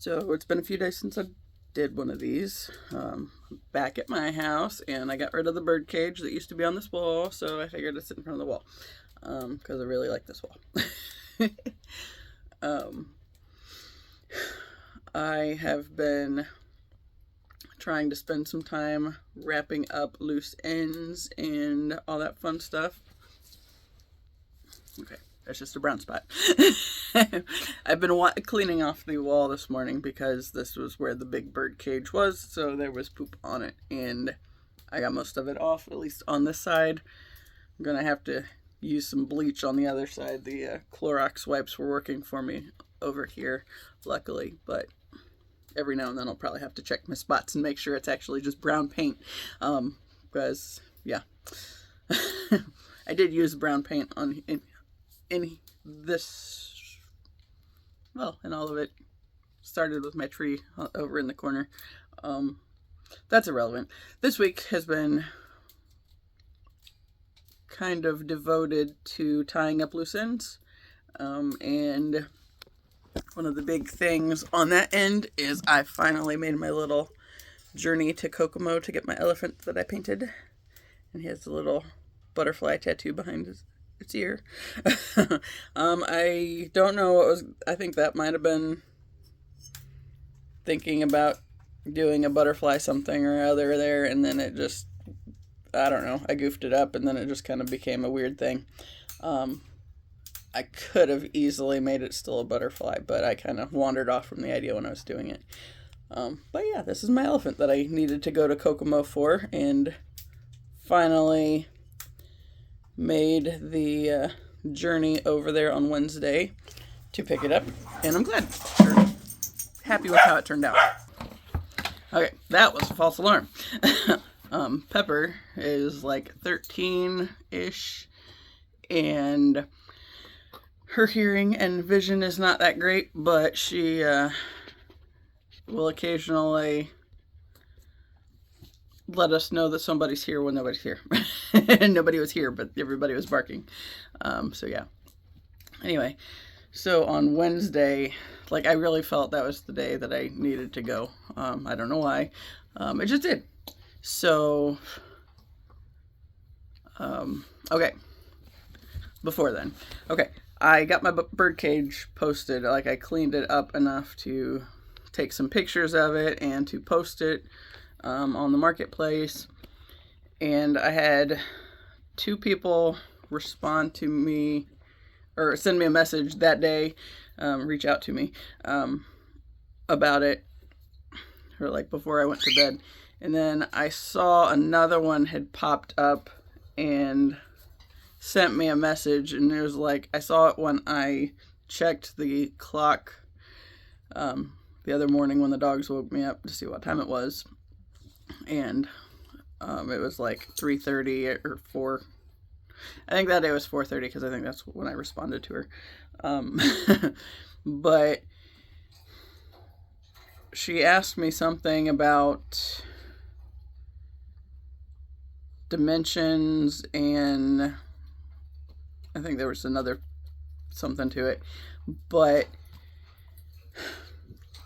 So it's been a few days since I did one of these. Back at my house, and I got rid of the bird cage that used to be on this wall, so I figured I'd sit in front of the wall because I really like this wall. I have been trying to spend some time wrapping up loose ends and all that fun stuff. Okay, that's just a brown spot. I've been cleaning off the wall this morning because this was where the big bird cage was, so there was poop on it, and I got most of it off, at least on this side. I'm gonna have to use some bleach on the other side. The Clorox wipes were working for me over here, luckily, but every now and then I'll probably have to check my spots and make sure it's actually just brown paint, because, yeah. I did use brown paint on in this, well, and all of it started with my tree over in the corner. That's irrelevant. This week has been kind of devoted to tying up loose ends, and one of the big things on that end is I finally made my little journey to Kokomo to get my elephant that I painted, and he has a little butterfly tattoo behind its ear. I don't know what was, I think that might have been thinking about doing a butterfly something or other there, and then it just, I don't know, I goofed it up, and then it just kind of became a weird thing. I could have easily made it still a butterfly, but I kind of wandered off from the idea when I was doing it. But yeah, this is my elephant that I needed to go to Kokomo for, and finally made the journey over there on Wednesday to pick it up, and I'm glad. Happy with how it turned out. Okay, that was a false alarm. Pepper is like 13-ish, and her hearing and vision is not that great, but she will occasionally let us know that somebody's here when nobody's here. Nobody was here, but everybody was barking. So yeah. Anyway, so on Wednesday, like, I really felt that was the day that I needed to go. I don't know why. I just did. So, okay. Before then. Okay. I got my bird cage posted. Like, I cleaned it up enough to take some pictures of it and to post it on the marketplace. And I had 2 people respond to me, or send me a message that day, reach out to me about it, or like before I went to bed. And then I saw another one had popped up and sent me a message, and it was like, I saw it when I checked the clock the other morning when the dogs woke me up to see what time it was, and it was like 3:30 or 4. I think that day was 4:30 because I think that's when I responded to her. But she asked me something about dimensions, and I think there was another something to it, but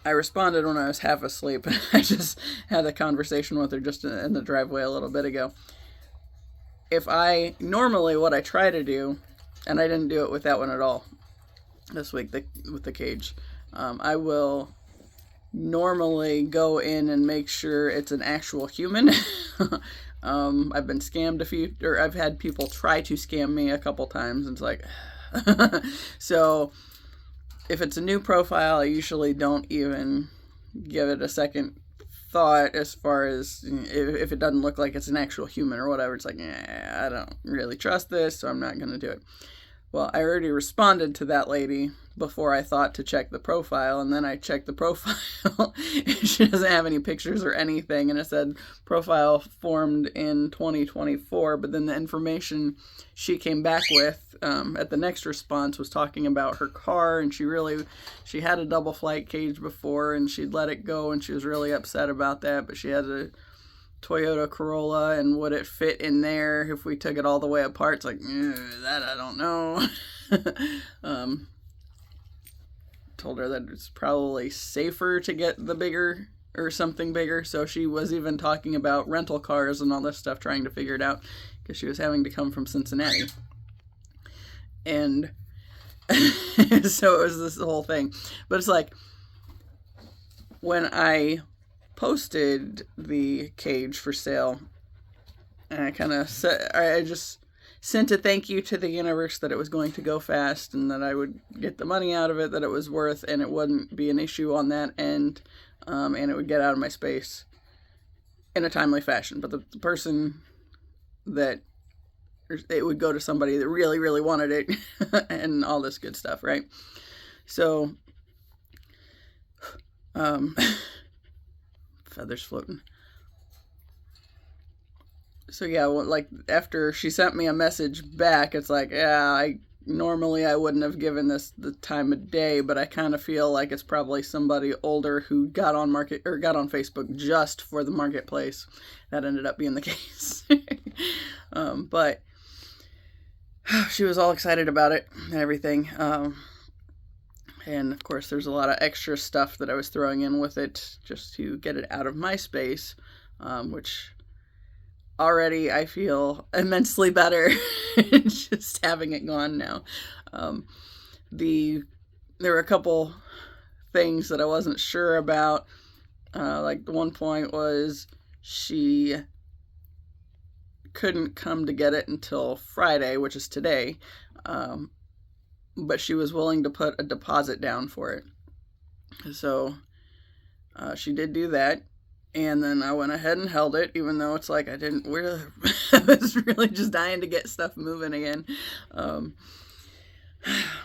I responded when I was half asleep. I just had a conversation with her just in the driveway a little bit ago. Normally what I try to do, and I didn't do it with that one at all this week with the cage, I will normally go in and make sure it's an actual human. I've been scammed I've had people try to scam me a couple times, and it's like, so if it's a new profile, I usually don't even give it a second thought as far as if it doesn't look like it's an actual human or whatever. It's like, I don't really trust this, so I'm not going to do it. Well, I already responded to that lady before I thought to check the profile, and then I checked the profile, and she doesn't have any pictures or anything, and it said profile formed in 2024, but then the information she came back with at the next response was talking about her car, and she had a double flight cage before, and she'd let it go, and she was really upset about that, but she has a Toyota Corolla, and would it fit in there if we took it all the way apart? It's like, that I don't know. told her that it's probably safer to get the bigger or something bigger. So she was even talking about rental cars and all this stuff, trying to figure it out, because she was having to come from Cincinnati. And so it was this whole thing. But it's like, when I posted the cage for sale, and I just sent a thank you to the universe that it was going to go fast and that I would get the money out of it, that it was worth, and it wouldn't be an issue on that end, and it would get out of my space in a timely fashion. But the person that it would go to somebody that really, really wanted it and all this good stuff, right? So, feathers floating. So yeah, like after she sent me a message back, it's like, yeah, I wouldn't have given this the time of day, but I kind of feel like it's probably somebody older who got on Facebook just for the marketplace. That ended up being the case. But she was all excited about it and everything. And of course, there's a lot of extra stuff that I was throwing in with it just to get it out of my space, which already I feel immensely better just having it gone now. There were a couple things that I wasn't sure about. Like the one point was she couldn't come to get it until Friday, which is today. But she was willing to put a deposit down for it. So she did do that. And then I went ahead and held it, even though it's like I was really just dying to get stuff moving again.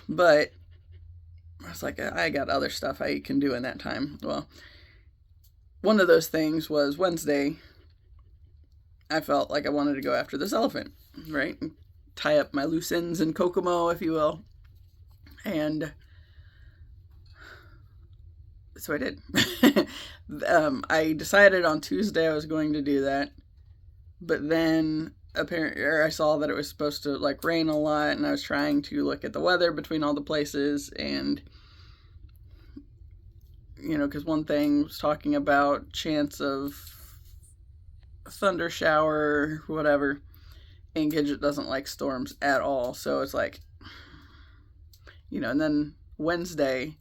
But I was like, I got other stuff I can do in that time. Well, one of those things was Wednesday. I felt like I wanted to go after this elephant, right? And tie up my loose ends in Kokomo, if you will. And so I did. I decided on Tuesday I was going to do that, but then apparently I saw that it was supposed to like rain a lot, and I was trying to look at the weather between all the places, and because one thing was talking about chance of thunder shower, whatever, and Gidget doesn't like storms at all, so it's like, and then Wednesday,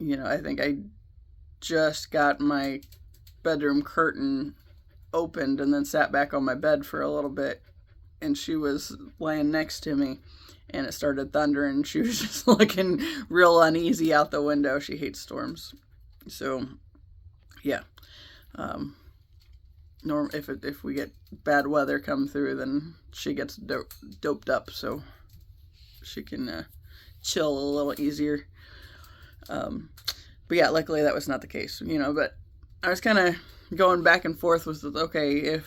I think I just got my bedroom curtain opened and then sat back on my bed for a little bit, and she was laying next to me, and it started thundering, and she was just looking real uneasy out the window. She hates storms. So, yeah. If we get bad weather come through, then she gets doped up so she can chill a little easier. But yeah, luckily that was not the case, but I was kind of going back and forth with, okay,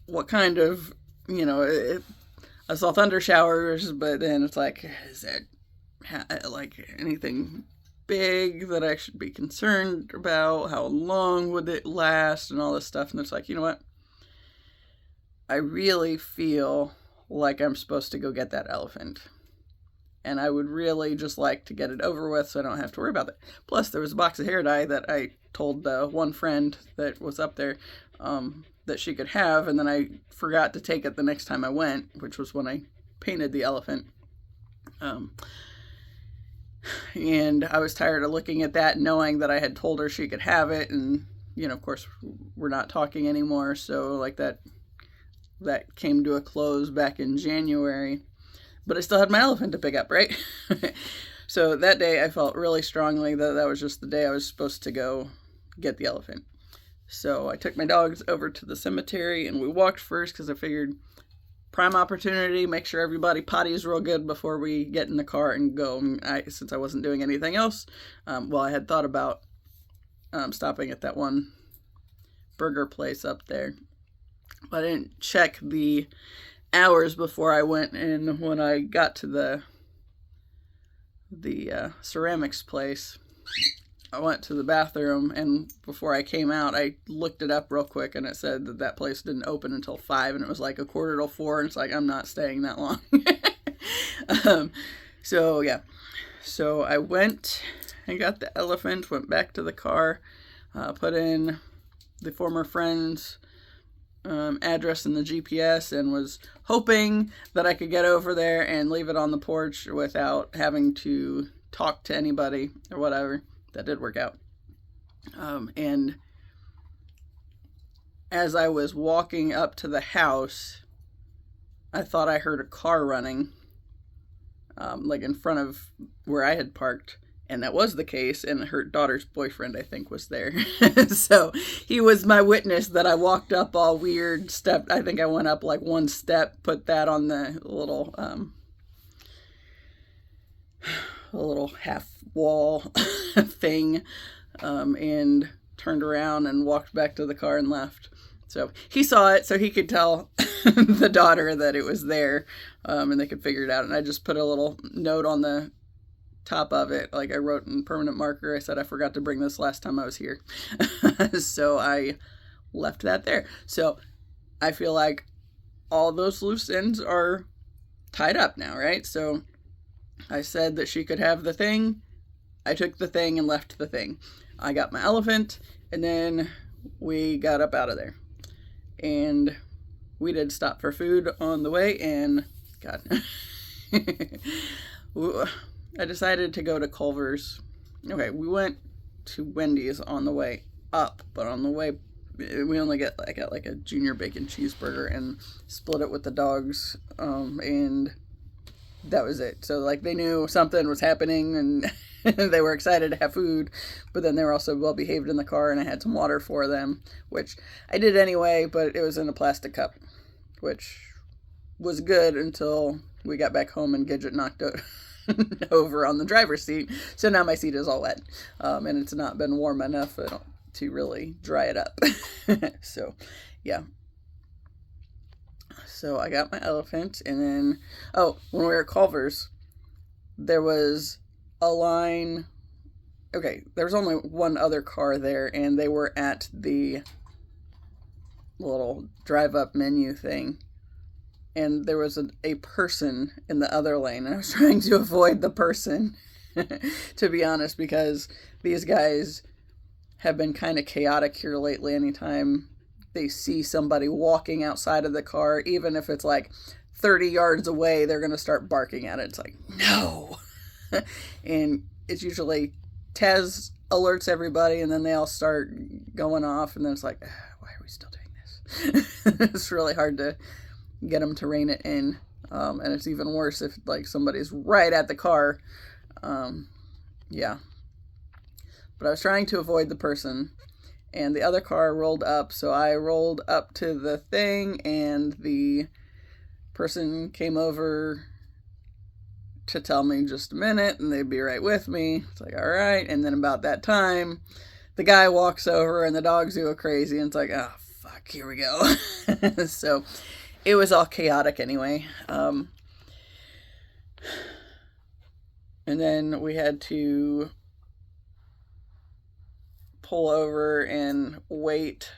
what kind of, I saw thunder showers, but then it's like, is that like anything big that I should be concerned about? How long would it last and all this stuff? And it's like, you know what? I really feel like I'm supposed to go get that elephant. And I would really just like to get it over with so I don't have to worry about it. Plus, there was a box of hair dye that I told one friend that was up there that she could have, and then I forgot to take it the next time I went, which was when I painted the elephant. And I was tired of looking at that, knowing that I had told her she could have it, and, of course, we're not talking anymore, so, like, that came to a close back in January. But I still had my elephant to pick up, right? So that day I felt really strongly that was just the day I was supposed to go get the elephant. So I took my dogs over to the cemetery, and we walked first because I figured prime opportunity, make sure everybody potties real good before we get in the car and go. Since I wasn't doing anything else, I had thought about stopping at that one burger place up there. But I didn't check the hours before I went in. When I got to the ceramics place, I went to the bathroom, and before I came out, I looked it up real quick, and it said that place didn't open until 5, and it was like 3:45, and it's like, I'm not staying that long. So yeah, So I went and got the elephant, went back to the car, put in the former friend's address in the GPS, and was hoping that I could get over there and leave it on the porch without having to talk to anybody or whatever. That did work out. And as I was walking up to the house, I thought I heard a car running, like in front of where I had parked. And that was the case, and her daughter's boyfriend, I think, was there. So he was my witness that I walked up all weird, stepped, I think I went up like one step, put that on the little half wall thing, and turned around and walked back to the car and left. So he saw it, so he could tell the daughter that it was there, and they could figure it out. And I just put a little note on the top of it, like I wrote in permanent marker. I said I forgot to bring this last time I was here. So I left that there. So I feel like all those loose ends are tied up now, right? So I said that she could have the thing. I took the thing and left the thing. I got my elephant, and then we got up out of there. And we did stop for food on the way, and God, I decided to go to Culver's. Okay, we went to Wendy's on the way up, but on the way, we only got like a junior bacon cheeseburger and split it with the dogs, and that was it. So like they knew something was happening, and they were excited to have food, but then they were also well behaved in the car, and I had some water for them, which I did anyway, but it was in a plastic cup, which was good until we got back home and Gidget knocked over on the driver's seat. So now my seat is all wet, and it's not been warm enough to really dry it up. So yeah. So I got my elephant, and then, when we were at Culver's, there was a line. Okay, there was only one other car there, and they were at the little drive-up menu thing. And there was a person in the other lane, and I was trying to avoid the person, to be honest, because these guys have been kind of chaotic here lately. Anytime they see somebody walking outside of the car, even if it's like 30 yards away, they're going to start barking at it. It's like, no. And it's usually Tez alerts everybody, and then they all start going off, and then it's like, why are we still doing this? It's really hard to get them to rein it in, and it's even worse if like somebody's right at the car. Yeah, but I was trying to avoid the person, and the other car rolled up, so I rolled up to the thing, and the person came over to tell me just a minute, and they'd be right with me. It's like, all right. And then about that time, the guy walks over, and the dogs go crazy, and it's like, oh fuck, here we go. So it was all chaotic anyway. And then we had to pull over and wait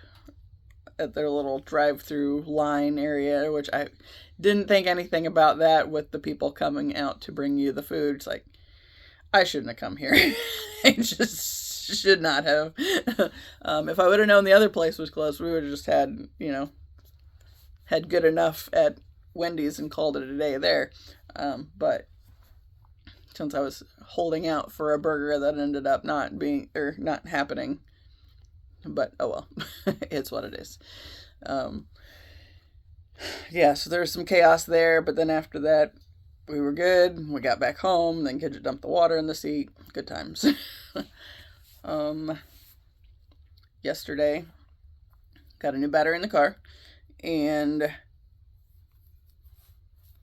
at their little drive-through line area, which I didn't think anything about that with the people coming out to bring you the food. It's like, I shouldn't have come here. I just should not have. If I would have known the other place was closed, we would have just had good enough at Wendy's and called it a day there. But since I was holding out for a burger that ended up not happening, but oh well, it's what it is. Yeah, so there was some chaos there, but then after that, we were good. We got back home, then Kidget dumped the water in the seat. Good times. Yesterday, got a new battery in the car, and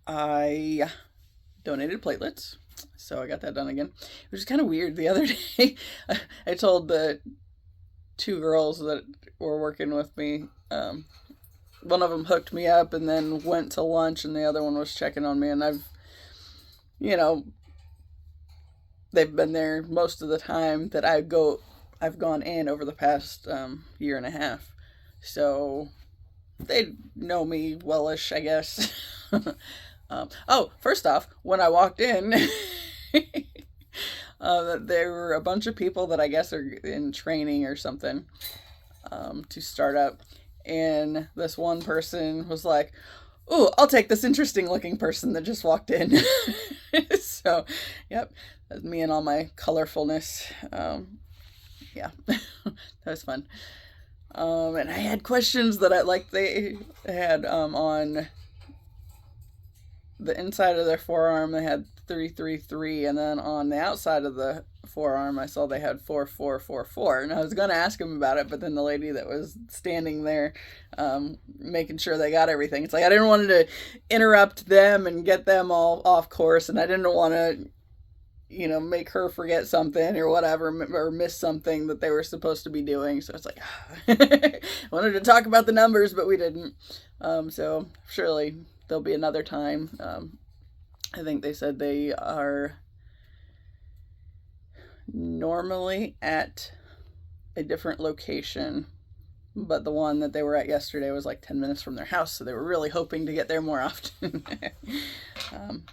I donated platelets, so I got that done again. Which is kind of weird. The other day, I told the two girls that were working with me, one of them hooked me up and then went to lunch, and the other one was checking on me, and they've been there most of the time that I've gone in over the past year and a half, so they know me wellish, I guess. First off, when I walked in, There were a bunch of people that I guess are in training or something to start up. And this one person was like, "Ooh, I'll take this interesting looking person that just walked in." So, yep, that's me and all my colorfulness. Yeah, that was fun. And I had questions that they had on the inside of their forearm. They had 333, and then on the outside of the forearm, I saw they had 4444. And I was going to ask them about it, but then the lady that was standing there, making sure they got everything. It's like I didn't want to interrupt them and get them all off course, and I didn't want to, make her forget something or whatever, or miss something that they were supposed to be doing. So it's like, I wanted to talk about the numbers, but we didn't. So surely there'll be another time. I think they said they are normally at a different location, but the one that they were at yesterday was like 10 minutes from their house, so they were really hoping to get there more often.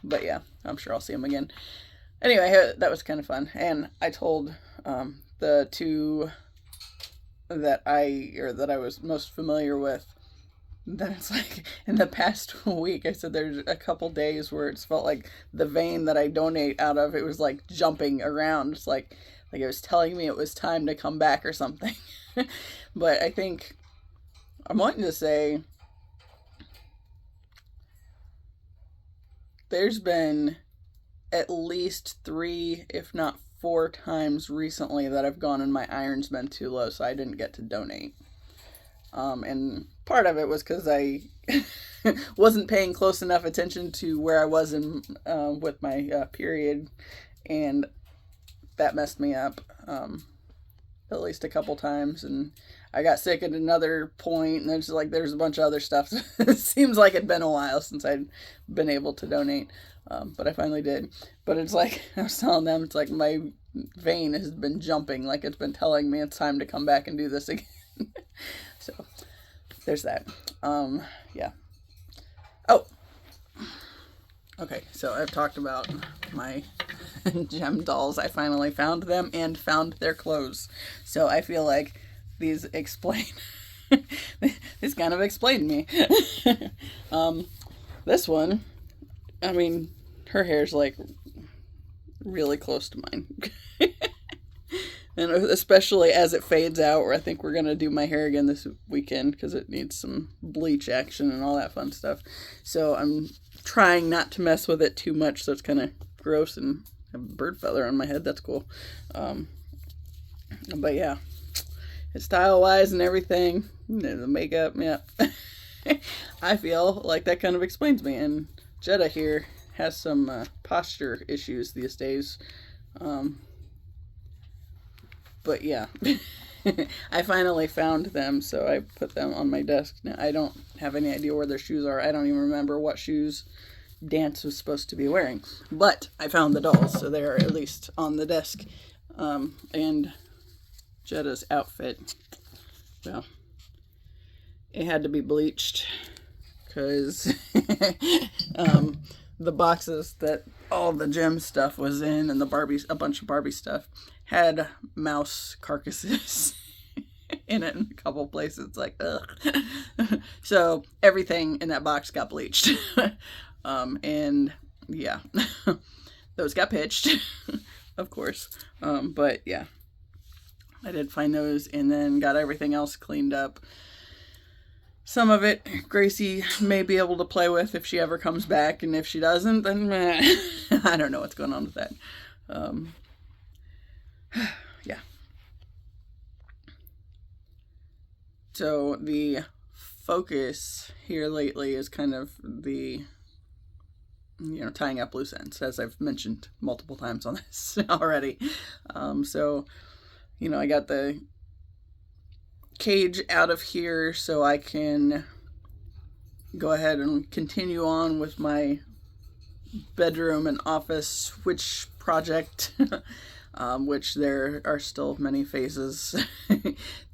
But yeah, I'm sure I'll see them again. Anyway, that was kind of fun. And I told the two that I was most familiar with that it's like in the past week, I said there's a couple days where it's felt like the vein that I donate out of, it was like jumping around. It's like it was telling me it was time to come back or something. But I think I'm wanting to say there's been at least 3, if not 4 times recently that I've gone and my iron's been too low, so I didn't get to donate. And part of it was because I wasn't paying close enough attention to where I was in with my period, and that messed me up at least a couple times. And I got sick at another point, and there's a bunch of other stuff. It seems like it'd been a while since I'd been able to donate. But I finally did. But it's like, I was telling them, it's like my vein has been jumping, like it's been telling me it's time to come back and do this again. So, there's that. Yeah. Oh! Okay, so I've talked about my gem dolls. I finally found them and found their clothes. So I feel like these explain... This kind of explained me. This one, I mean, her hair's like really close to mine. And especially as it fades out, where I think we're going to do my hair again this weekend because it needs some bleach action and all that fun stuff. So I'm trying not to mess with it too much, so it's kind of gross, and I have a bird feather on my head. That's cool. But yeah, style-wise and everything, the makeup, yeah. I feel like that kind of explains me. And Jetta here has some posture issues these days. But yeah, I finally found them, so I put them on my desk. Now, I don't have any idea where their shoes are. I don't even remember what shoes Dance was supposed to be wearing. But I found the dolls, so they're at least on the desk. And Jetta's outfit, well, it had to be bleached because the boxes that all the gem stuff was in and a bunch of Barbie stuff had mouse carcasses in it in a couple places. Like, ugh. So everything in that box got bleached. And yeah, those got pitched, of course. But yeah, I did find those and then got everything else cleaned up. Some of it Gracie may be able to play with if she ever comes back, and if she doesn't, then I don't know what's going on with that. Yeah. So the focus here lately is kind of the, tying up loose ends, as I've mentioned multiple times on this already. So, I got the cage out of here so I can go ahead and continue on with my bedroom and office switch project, which there are still many phases.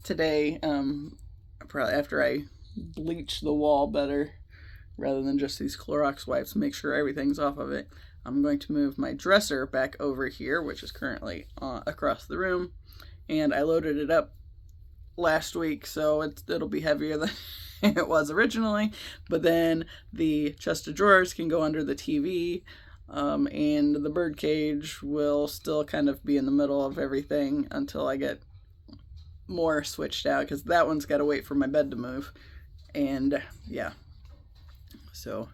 Today, probably after I bleach the wall better rather than just these Clorox wipes, make sure everything's off of it, I'm going to move my dresser back over here, which is currently across the room. And I loaded it up last week, so it'll be heavier than it was originally. But then the chest of drawers can go under the TV, and the bird cage will still kind of be in the middle of everything until I get more switched out, because that one's got to wait for my bed to move. And yeah, so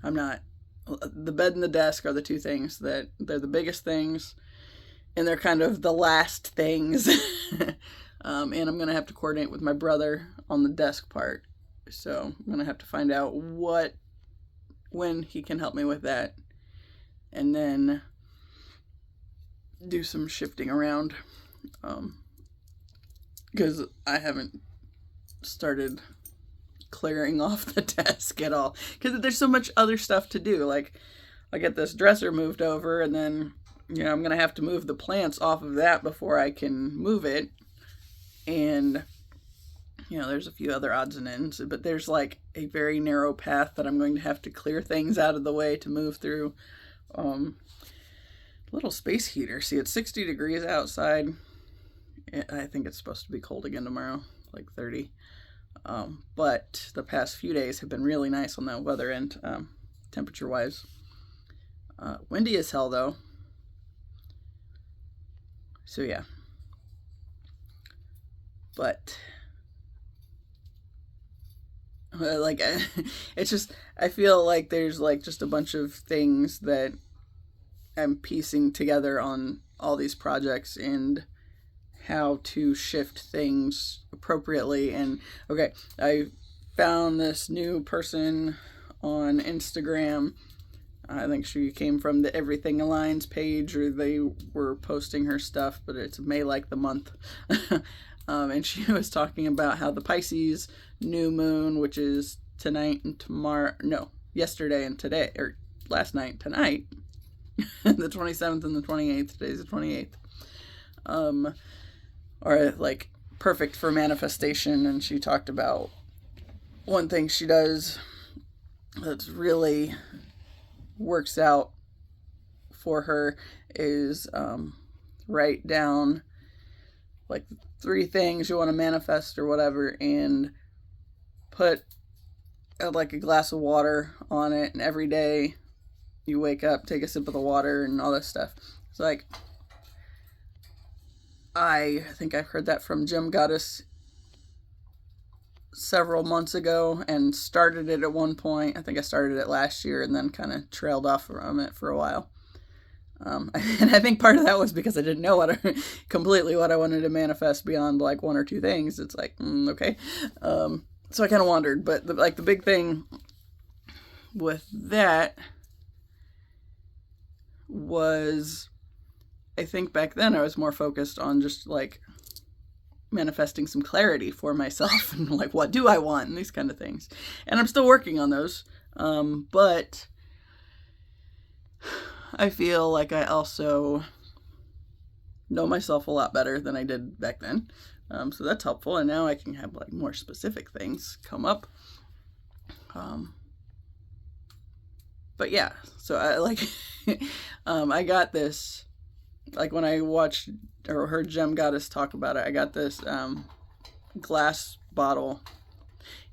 I'm not, the bed and the desk are the two things that they're the biggest things, and they're kind of the last things. And I'm going to have to coordinate with my brother on the desk part. So I'm going to have to find out when he can help me with that, and then do some shifting around. Because I haven't started clearing off the desk at all, because there's so much other stuff to do. Like, I get this dresser moved over, and then, you know, I'm gonna have to move the plants off of that before I can move it. And, you know, there's a few other odds and ends, but there's like a very narrow path that I'm going to have to clear things out of the way to move through. Little space heater. See, it's 60 degrees outside. I think it's supposed to be cold again tomorrow, like 30. But the past few days have been really nice on the weather end, temperature-wise. Windy as hell, though. So, yeah. But, like, it's just, I feel like there's, like, just a bunch of things that I'm piecing together on all these projects, and how to shift things appropriately. And okay, I found this new person on Instagram. I think she came from the Everything.aligns page, or they were posting her stuff, but it's Maylikethemonth. And she was talking about how the Pisces new moon, which is tonight and tomorrow, no, yesterday and today, or last night, tonight, the 27th and the 28th, today's the 28th, are like perfect for manifestation. And she talked about one thing she does that's really works out for her is write down like 3 things you want to manifest or whatever, and put like a glass of water on it, and every day you wake up, take a sip of the water and all this stuff. It's like, I think I've heard that from Gem Goddess several months ago, and started it at one point. I think I started it last year and then kind of trailed off from it for a while. And I think part of that was because I didn't know completely what I wanted to manifest beyond like 1 or 2 things. It's like, okay. So I kind of wandered, but the big thing with that was, I think back then I was more focused on just like manifesting some clarity for myself and like, what do I want, and these kind of things. And I'm still working on those. But I feel like I also know myself a lot better than I did back then. So that's helpful. And now I can have like more specific things come up. But yeah, so I like, I got this, like when I watched or heard Gem Goddess talk about it, I got this glass bottle,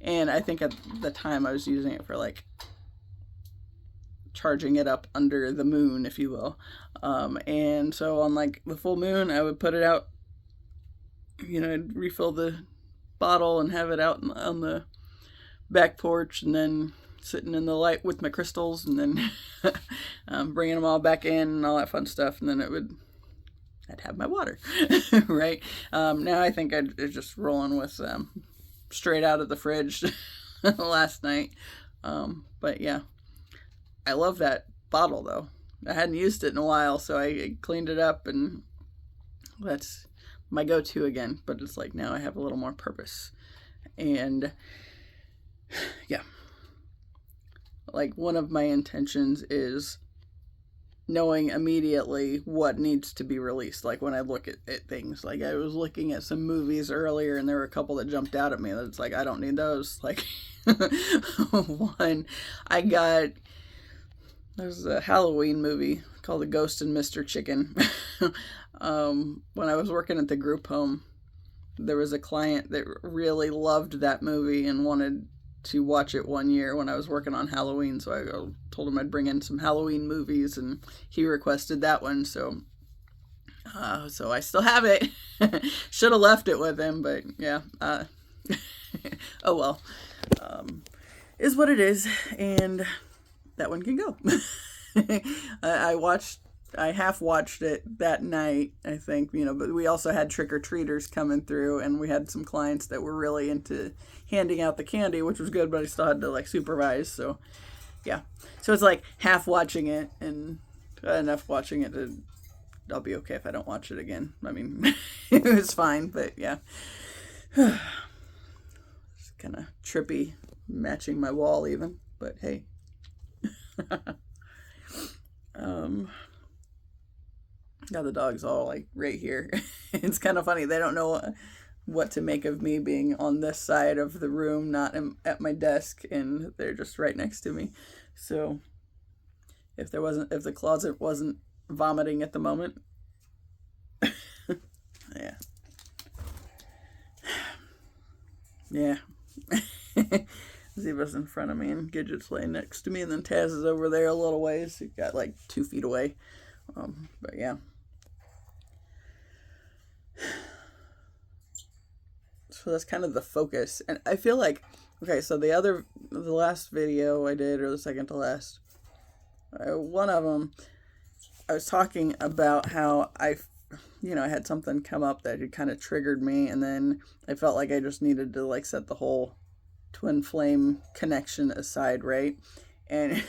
and I think at the time I was using it for like charging it up under the moon, if you will. And so on like the full moon, I would put it out, you know, I'd refill the bottle and have it out on the back porch, and then sitting in the light with my crystals, and then bringing them all back in and all that fun stuff. And then I'd have my water, right? Now I think I'd just rolling with straight out of the fridge last night. But yeah, I love that bottle though. I hadn't used it in a while, so I cleaned it up, and that's my go-to again. But it's like now I have a little more purpose. And yeah, like one of my intentions is knowing immediately what needs to be released. Like when I look at things, like I was looking at some movies earlier, and there were a couple that jumped out at me that it's like, I don't need those. Like one, I got There's a Halloween movie called The Ghost and Mr. Chicken. When I was working at the group home, there was a client that really loved that movie and wanted to watch it one year when I was working on Halloween. So I told him I'd bring in some Halloween movies, and he requested that one. So I still have it. Should have left it with him, but yeah. Oh well. Is what it is, and that one can go. I half watched it that night, I think, but we also had trick-or-treaters coming through, and we had some clients that were really into handing out the candy, which was good, but I still had to, like, supervise, so, yeah. So it's like half watching it, and enough watching it to, I'll be okay if I don't watch it again. I mean, it was fine, but yeah. It's kind of trippy, matching my wall even, but hey. Now the dog's all like right here. It's kind of funny. They don't know what to make of me being on this side of the room, not at my desk, and they're just right next to me. So if the closet wasn't vomiting at the moment, yeah. Ziva's in front of me and Gidget's laying next to me, and then Taz is over there a little ways. He got like 2 feet away. But yeah. So that's kind of the focus. And I feel like, okay, so the last video I did, or the second to last, one of them, I was talking about how I had something come up that had kind of triggered me, and then I felt like I just needed to like set the whole twin flame connection aside, right? And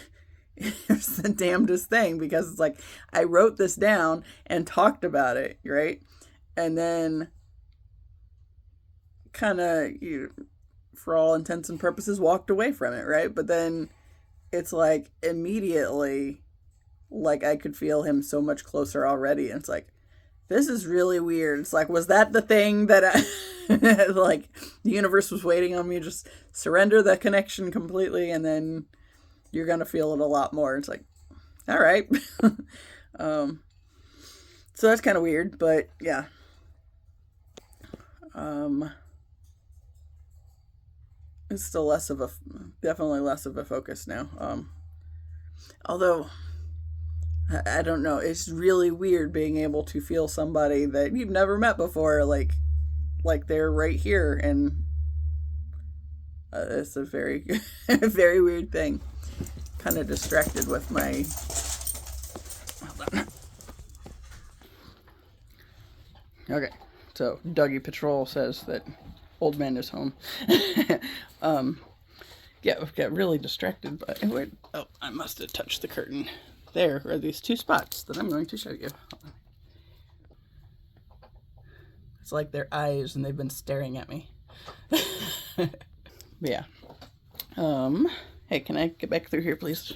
it was the damnedest thing, because it's like I wrote this down and talked about it, right? And then kind of, for all intents and purposes, walked away from it, right? But then it's like immediately, like I could feel him so much closer already, and it's like, this is really weird. It's like, was that the thing that like the universe was waiting on me? Just surrender the connection completely, and then you're gonna feel it a lot more. It's like, all right. So that's kind of weird, but yeah. It's still definitely less of a focus now. Although, I don't know, it's really weird being able to feel somebody that you've never met before, like they're right here, and it's a very, very weird thing. Kind of distracted with my, hold on. Okay, so Doggy Patrol says that old man is home. Yeah, I've got really distracted by, I must have touched the curtain. There are these 2 spots that I'm going to show you. It's like their eyes, and they've been staring at me. Yeah. Hey, can I get back through here, please?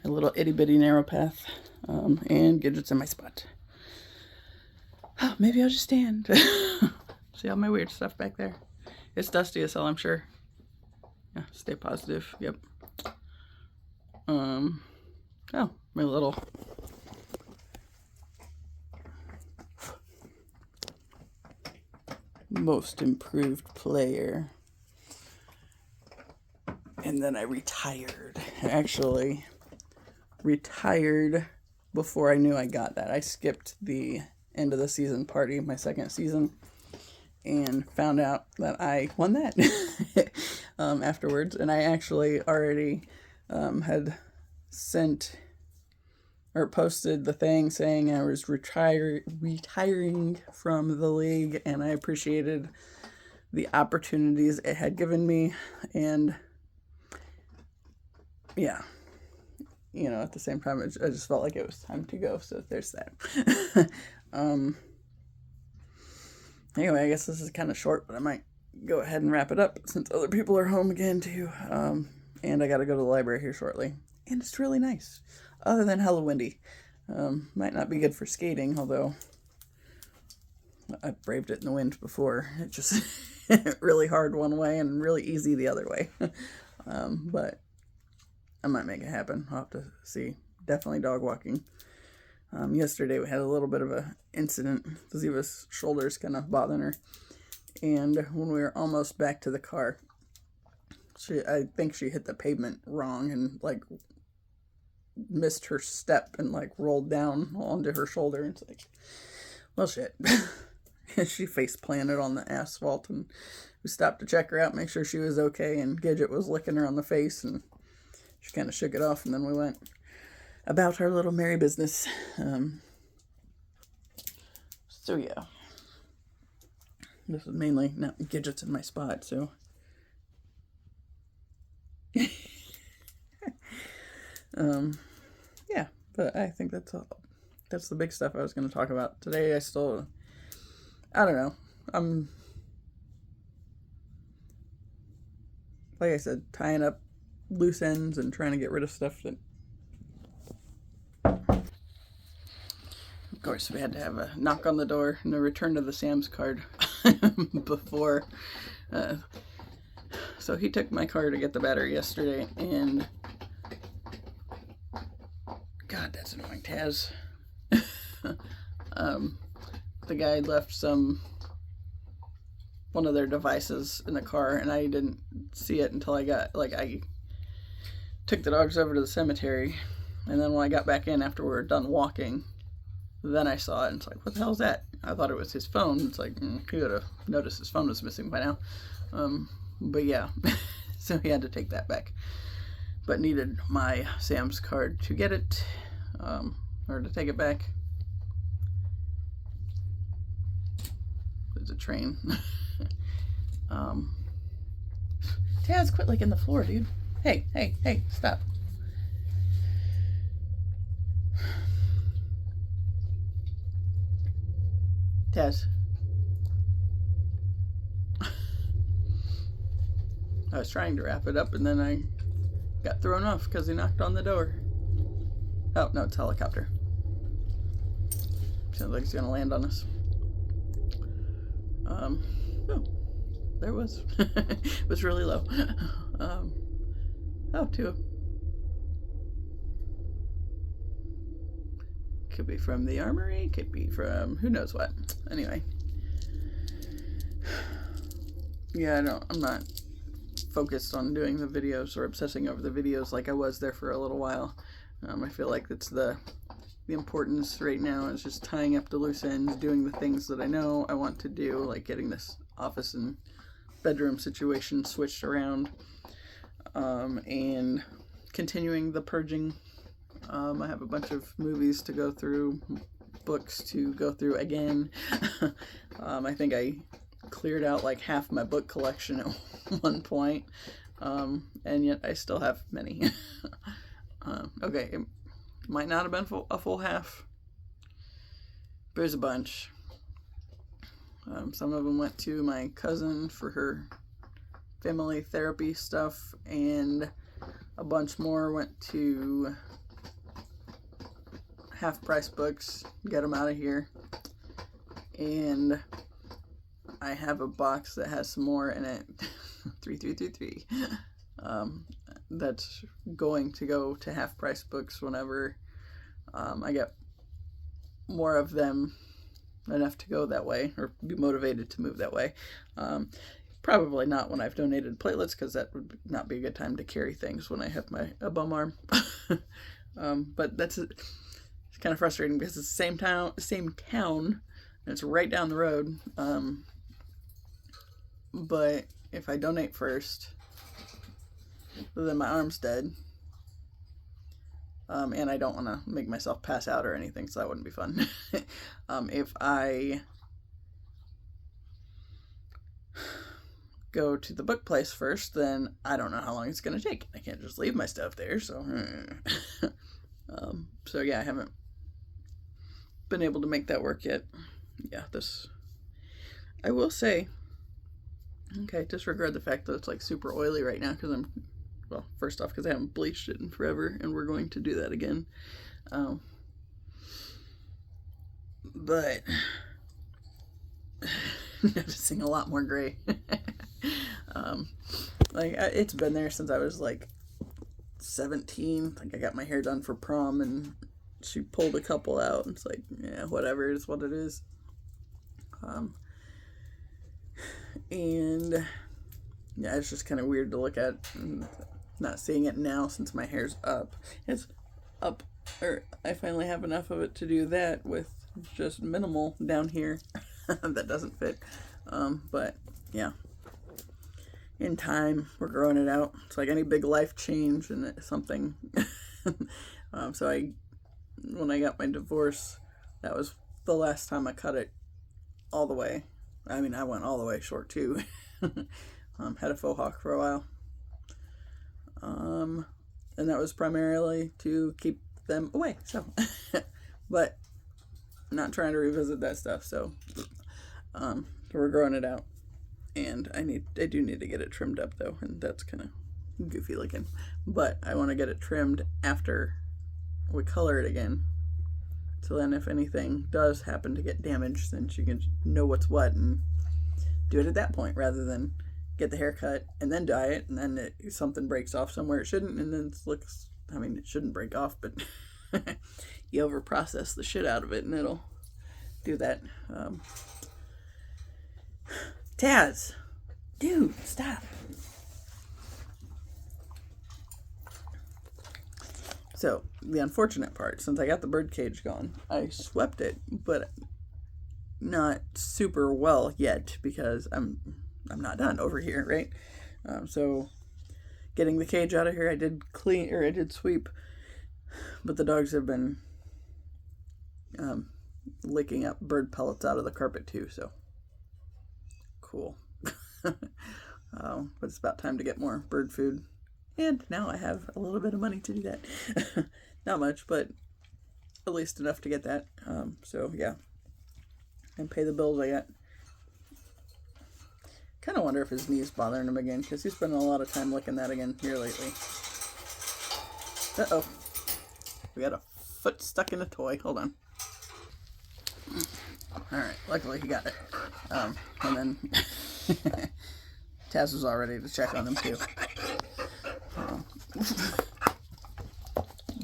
My little itty-bitty narrow path. And Gidget's in my spot. Oh, maybe I'll just stand. See all my weird stuff back there. It's dusty as hell, I'm sure. Yeah, stay positive. Yep. Oh, my little most improved player. And then I retired. I actually retired before I knew I got that. I skipped the end of the season party, my second season, and found out that I won that afterwards. And I actually already had sent or posted the thing saying I was retiring from the league, and I appreciated the opportunities it had given me. And yeah, at the same time, I just felt like it was time to go. So there's that. Anyway, I guess this is kind of short, but I might go ahead and wrap it up since other people are home again too. And I got to go to the library here shortly. And it's really nice, other than hella windy. Might not be good for skating, although I've braved it in the wind before. It just really hard one way and really easy the other way. But I might make it happen. I'll have to see. Definitely dog walking. Yesterday we had a little bit of a incident. Ziva's shoulder's kind of bothering her. And when we were almost back to the car, I think she hit the pavement wrong and like missed her step and like rolled down onto her shoulder. And it's like, well, shit. She face planted on the asphalt, and we stopped to check her out, make sure she was okay. And Gidget was licking her on the face, and she kind of shook it off. And then we went about our little merry business. So yeah, this is mainly not Gidget's in my spot, so. Yeah, but I think that's all. That's the big stuff I was going to talk about today. I don't know. I'm, like I said, tying up loose ends and trying to get rid of stuff that. Of course, we had to have a knock on the door and a return to the Sam's card before. So he took my car to get the battery yesterday, and God, that's annoying, Taz. The guy left one of their devices in the car, and I didn't see it until I took the dogs over to the cemetery, and then when I got back in after we were done walking, then I saw it, and it's like, what the hell is that? I thought it was his phone. It's like, he would have noticed his phone was missing by now. But yeah, so he had to take that back, but needed my Sam's card to get it, or to take it back. There's a train. Taz, quit licking the floor, dude. Hey, stop. Taz. I was trying to wrap it up, and then I got thrown off because he knocked on the door. Oh, no, it's a helicopter. Sounds like it's going to land on us. Oh, there it was. It was really low. Oh, two. Could be from the armory, could be from who knows what. Anyway. Yeah, I'm not focused on doing the videos or obsessing over the videos like I was there for a little while. I feel like that's the importance right now is just tying up the loose ends, doing the things that I know I want to do, like getting this office and bedroom situation switched around, and continuing the purging. I have a bunch of movies to go through, books to go through again. I think I cleared out like half my book collection at one point, and yet I still have many. Okay, it might not have been a full half. There's a bunch. Some of them went to my cousin for her family therapy stuff, and a bunch more went to Half Price Books, get them out of here. And I have a box that has some more in it, 3333, that's going to go to Half Price Books whenever I get more of them enough to go that way, or be motivated to move that way. Probably not when I've donated platelets, because that would not be a good time to carry things when I have a bum arm. But it's kind of frustrating because it's the same town, and it's right down the road. But if I donate first, then my arm's dead. And I don't want to make myself pass out or anything, so that wouldn't be fun. If I go to the book place first, then I don't know how long it's going to take. I can't just leave my stuff there, so... so yeah, I haven't been able to make that work yet. Yeah, I will say, okay, disregard the fact that it's like super oily right now, because well, first off, because I haven't bleached it in forever, and we're going to do that again. But noticing a lot more gray. Like, it's been there since I was like 17. Like I got my hair done for prom and she pulled a couple out. It's like, yeah, whatever, it's what it is. And yeah, it's just kind of weird to look at and not seeing it now since my hair's up. It's up, or I finally have enough of it to do that with just minimal down here that doesn't fit. But yeah, in time, we're growing it out. It's like any big life change and it's something. So when I got my divorce, that was the last time I cut it all the way. I mean, I went all the way short too. Had a faux hawk for a while. And that was primarily to keep them away. So, but not trying to revisit that stuff. So, we're growing it out, and I do need to get it trimmed up though, and that's kind of goofy looking. But I want to get it trimmed after we color it again. So then if anything does happen to get damaged, then you can know what's what and do it at that point rather than get the haircut and then dye it and then something breaks off somewhere it shouldn't and then it looks, I mean, it shouldn't break off, but you over process the shit out of it and it'll do that. Taz, dude, stop. So the unfortunate part, since I got the bird cage gone, I swept it, but not super well yet because I'm not done over here, right? So getting the cage out of here, I did sweep, but the dogs have been licking up bird pellets out of the carpet too, so cool. But it's about time to get more bird food. And now I have a little bit of money to do that. Not much, but at least enough to get that. So yeah, and pay the bills I got. Kind of wonder if his knee's bothering him again, because he's spending a lot of time licking that again here lately. Uh-oh. We got a foot stuck in a toy. Hold on. Alright, luckily he got it. And then Taz was all ready to check on him too.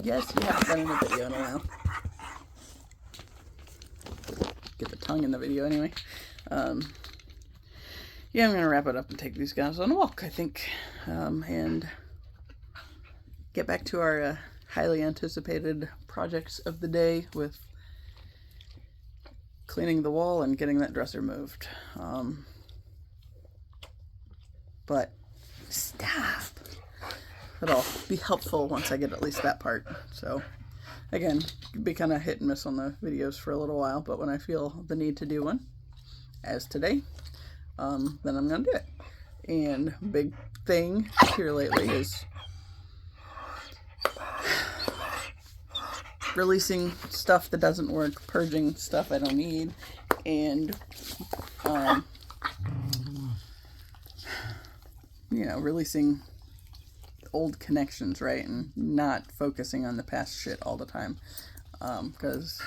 Yes, you haven't done in the video in a while. Get the tongue in the video anyway. Yeah, I'm going to wrap it up and take these guys on a walk, I think. And get back to our highly anticipated projects of the day with cleaning the wall and getting that dresser moved. But stop! It'll be helpful once I get at least that part. So, again, be kind of hit and miss on the videos for a little while, but when I feel the need to do one, as today, then I'm going to do it. And big thing here lately is releasing stuff that doesn't work, purging stuff I don't need, and, you know, releasing old connections, right? And not focusing on the past shit all the time. Because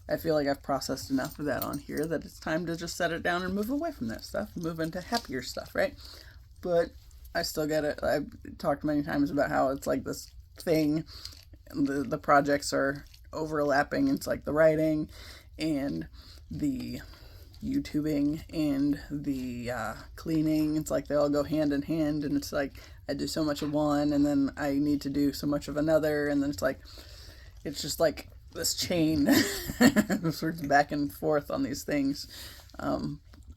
I feel like I've processed enough of that on here that it's time to just set it down and move away from that stuff and move into happier stuff, right? But I still get it. I've talked many times about how it's like this thing, the projects are overlapping. It's like the writing and the YouTubing and the cleaning. It's like they all go hand in hand, and it's like I do so much of one and then I need to do so much of another, and then it's just like this chain sort of back and forth on these things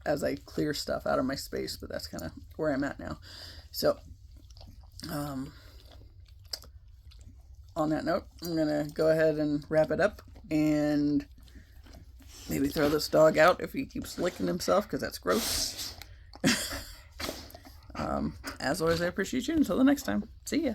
as I clear stuff out of my space. But that's kind of where I'm at now. So on that note, I'm gonna go ahead and wrap it up and maybe throw this dog out if he keeps licking himself, because that's gross. As always, I appreciate you. Until the next time, see ya.